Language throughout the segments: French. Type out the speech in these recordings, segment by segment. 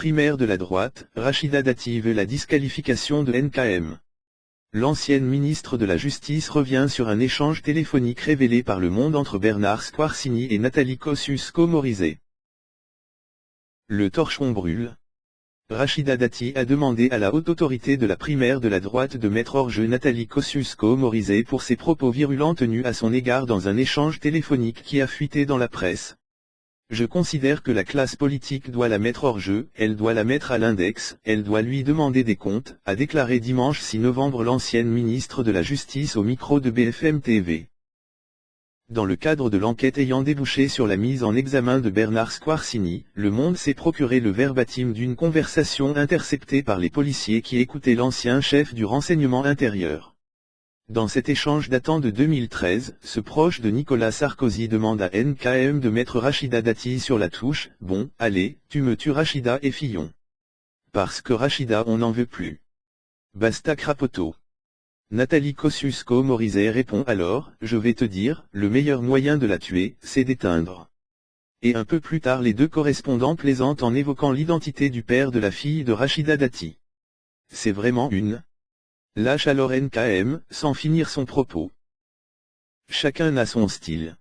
Primaire de la droite, Rachida Dati veut la disqualification de NKM. L'ancienne ministre de la Justice revient sur un échange téléphonique révélé par Le Monde entre Bernard Squarcini et Nathalie Kosciusko-Morizet. Le torchon brûle. Rachida Dati a demandé à la haute autorité de la primaire de la droite de mettre hors jeu Nathalie Kosciusko-Morizet pour ses propos virulents tenus à son égard dans un échange téléphonique qui a fuité dans la presse. Je considère que la classe politique doit la mettre hors jeu, elle doit la mettre à l'index, elle doit lui demander des comptes, a déclaré dimanche 6 novembre l'ancienne ministre de la Justice au micro de BFM TV. Dans le cadre de l'enquête ayant débouché sur la mise en examen de Bernard Squarcini, Le Monde s'est procuré le verbatim d'une conversation interceptée par les policiers qui écoutaient l'ancien chef du renseignement intérieur. Dans cet échange datant de 2013, ce proche de Nicolas Sarkozy demande à NKM de mettre Rachida Dati sur la touche, « Bon, allez, tu me tues Rachida et Fillon. Parce que Rachida on n'en veut plus. Basta crapoteau. » Nathalie Kosciusko-Morizet répond alors, « Je vais te dire, le meilleur moyen de la tuer, c'est d'éteindre. » Et un peu plus tard les deux correspondants plaisantent en évoquant l'identité du père de la fille de Rachida Dati. C'est vraiment une... Lâche alors NKM, sans finir son propos. Chacun a son style.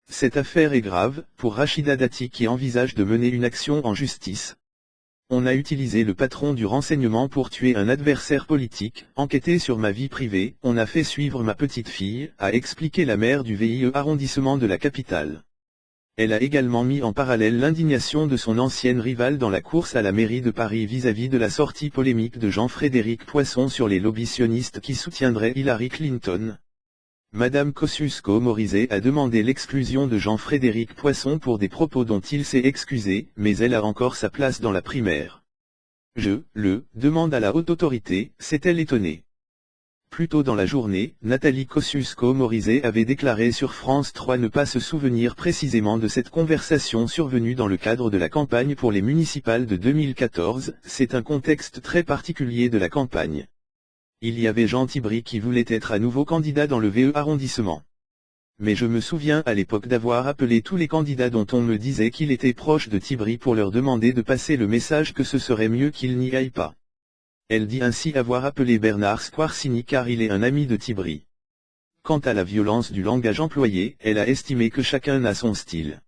Cette affaire est grave, pour Rachida Dati qui envisage de mener une action en justice. On a utilisé le patron du renseignement pour tuer un adversaire politique, enquêté sur ma vie privée, on a fait suivre ma petite fille, a expliqué la maire du VIE arrondissement de la capitale. Elle a également mis en parallèle l'indignation de son ancienne rivale dans la course à la mairie de Paris vis-à-vis de la sortie polémique de Jean-Frédéric Poisson sur les lobbies sionistes qui soutiendraient Hillary Clinton. Madame Kosciusko-Morizet a demandé l'exclusion de Jean-Frédéric Poisson pour des propos dont il s'est excusé, mais elle a encore sa place dans la primaire. Demande à la haute autorité, s'est-elle étonnée. Plus tôt dans la journée, Nathalie Kosciusko-Morizet avait déclaré sur France 3 ne pas se souvenir précisément de cette conversation survenue dans le cadre de la campagne pour les municipales de 2014, c'est un contexte très particulier de la campagne. Il y avait Jean Tibry qui voulait être à nouveau candidat dans le VE arrondissement. Mais je me souviens à l'époque d'avoir appelé tous les candidats dont on me disait qu'il était proche de Tibry pour leur demander de passer le message que ce serait mieux qu'il n'y aille pas. Elle dit ainsi avoir appelé Bernard Squarcini car il est un ami de Tibry. Quant à la violence du langage employé, elle a estimé que chacun a son style.